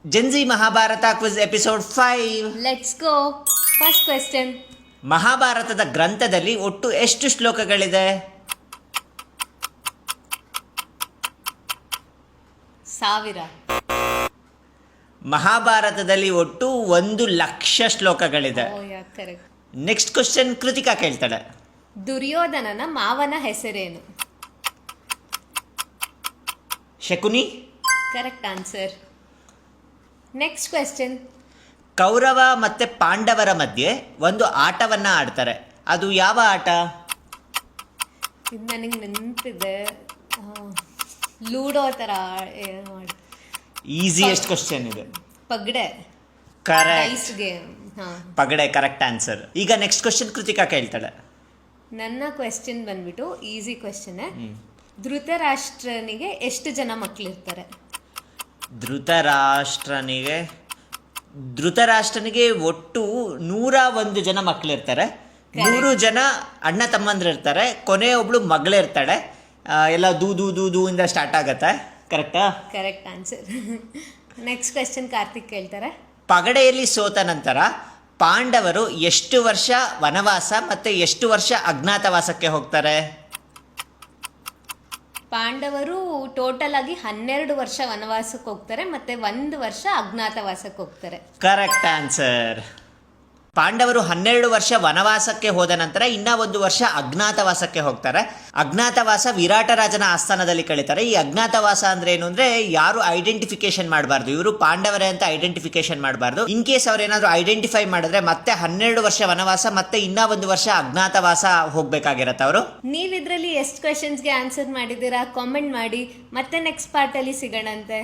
Gen Z Mahabharata quiz episode 5. Let's go. First question. ಮಹಾಭಾರತದ ಗ್ರಂಥದಲ್ಲಿ ಒಟ್ಟು ಎಷ್ಟು ಶ್ಲೋಕಗಳಿದೆ? 1000. ಮಹಾಭಾರತದಲ್ಲಿ ಒಟ್ಟು 1,00,000 ಶ್ಲೋಕಗಳಿದೆ. ಕರೆಕ್ಟ್. ನೆಕ್ಸ್ಟ್ ಕ್ವಶನ್ ಕೃತಿಕಾ ಕೇಳ್ತಾಳೆ. ದುರ್ಯೋಧನನ ಮಾವನ ಹೆಸರೇನು? Shakuni. Correct answer. Next question. Kaurava ಮತ್ತೆ ಪಾಂಡವರ ಮಧ್ಯೆ ಒಂದು ಆಟವನ್ನ ಆಡ್ತಾರೆ, ಅದು ಯಾವ ಆಟ? ಇದು ನನಗೆ ನೆನಪಿದೆ, ಲೂಡೋ ಥರ. ಈಸಿಯೆಸ್ಟ್ ಕ್ವಶನ್ ಇದೆ. ಪಗಡೆ. ಕರೆಕ್ಟ್. ಗೇಮ್. ಪಗಡೆ ಕರೆಕ್ಟ್ ಆನ್ಸರ್. ಈಗ ನೆಕ್ಸ್ಟ್ ಕ್ವಶನ್ ಕೃತಿಕಾ ಕೇಳ್ತಾಳೆ. ನನ್ನ ಕ್ವೆಶ್ಚನ್ ಬಂದ್ಬಿಟ್ಟು ಈಸಿ ಕ್ವೆಶ್ಚನ್. ಧೃತರಾಷ್ಟ್ರನಿಗೆ ಎಷ್ಟು ಜನ ಮಕ್ಕಳಿರ್ತಾರೆ? ಧೃತರಾಷ್ಟ್ರನಿಗೆ ಒಟ್ಟು 101 ಜನ ಮಕ್ಕಳಿರ್ತಾರೆ. 100 ಜನ ಅಣ್ಣ ತಮ್ಮಂದಿರ್ತಾರೆ. ಕೊನೆ ಒಬ್ಳು ಮಗಳಿರ್ತಾಳೆ. ಎಲ್ಲ ದೂ ಇಂದ ಸ್ಟಾರ್ಟ್ ಆಗತ್ತೆ. ಕರೆಕ್ಟಾ? Correct answer. Next question Karthik ಕೇಳ್ತಾರೆ. ಪಗಡೆಯಲ್ಲಿ ಸೋತ ನಂತರ ಪಾಂಡವರು ಎಷ್ಟು ವರ್ಷ ವನವಾಸ ಮತ್ತೆ ಎಷ್ಟು ವರ್ಷ ಅಜ್ಞಾತವಾಸಕ್ಕೆ ಹೋಗ್ತಾರೆ? ಪಾಂಡವರು ಟೋಟಲ್ ಆಗಿ 12 ವರ್ಷ ವನವಾಸಕ್ಕೆ ಹೋಗ್ತಾರೆ, ಮತ್ತೆ 1 ವರ್ಷ ಅಜ್ಞಾತವಾಸಕ್ಕೆ ಹೋಗ್ತಾರೆ. Correct answer. ಪಾಂಡವರು 12 ವರ್ಷ ವನವಾಸಕ್ಕೆ ಹೋದ ನಂತರ ಇನ್ನ 1 ವರ್ಷ ಅಜ್ಞಾತವಾಸಕ್ಕೆ ಹೋಗ್ತಾರೆ. ಅಜ್ಞಾತವಾಸ ವಿರಾಟ ರಾಜನ ಆಸ್ಥಾನದಲ್ಲಿ ಕಳೀತಾರೆ. ಈ ಅಜ್ಞಾತವಾಸ ಅಂದ್ರೆ ಏನು ಅಂದ್ರೆ, ಯಾರು ಐಡೆಂಟಿಫಿಕೇಶನ್ ಮಾಡಬಾರ್ದು, ಇವರು ಪಾಂಡವರೇ ಅಂತ ಐಡೆಂಟಿಫಿಕೇಶನ್ ಮಾಡಬಾರ್ದು. ಇನ್ ಕೇಸ್ ಅವ್ರೇನಾದ್ರು ಐಡೆಂಟಿಫೈ ಮಾಡಿದ್ರೆ ಮತ್ತೆ 12 ವರ್ಷ ವನವಾಸ ಮತ್ತೆ ಇನ್ನ 1 ವರ್ಷ ಅಜ್ಞಾತವಾಸ ಹೋಗ್ಬೇಕಾಗಿರತ್ತೆ ಅವರು. ನೀವಿದ್ರಲ್ಲಿ ಎಷ್ಟು ಕ್ವೆಶನ್ಸ್ಗೆ ಆನ್ಸರ್ ಮಾಡಿದ್ದೀರಾ ಕಾಮೆಂಟ್ ಮಾಡಿ. ಮತ್ತೆ ನೆಕ್ಸ್ಟ್ ಪಾರ್ಟಲ್ಲಿ ಸಿಗೋಣಂತೆ.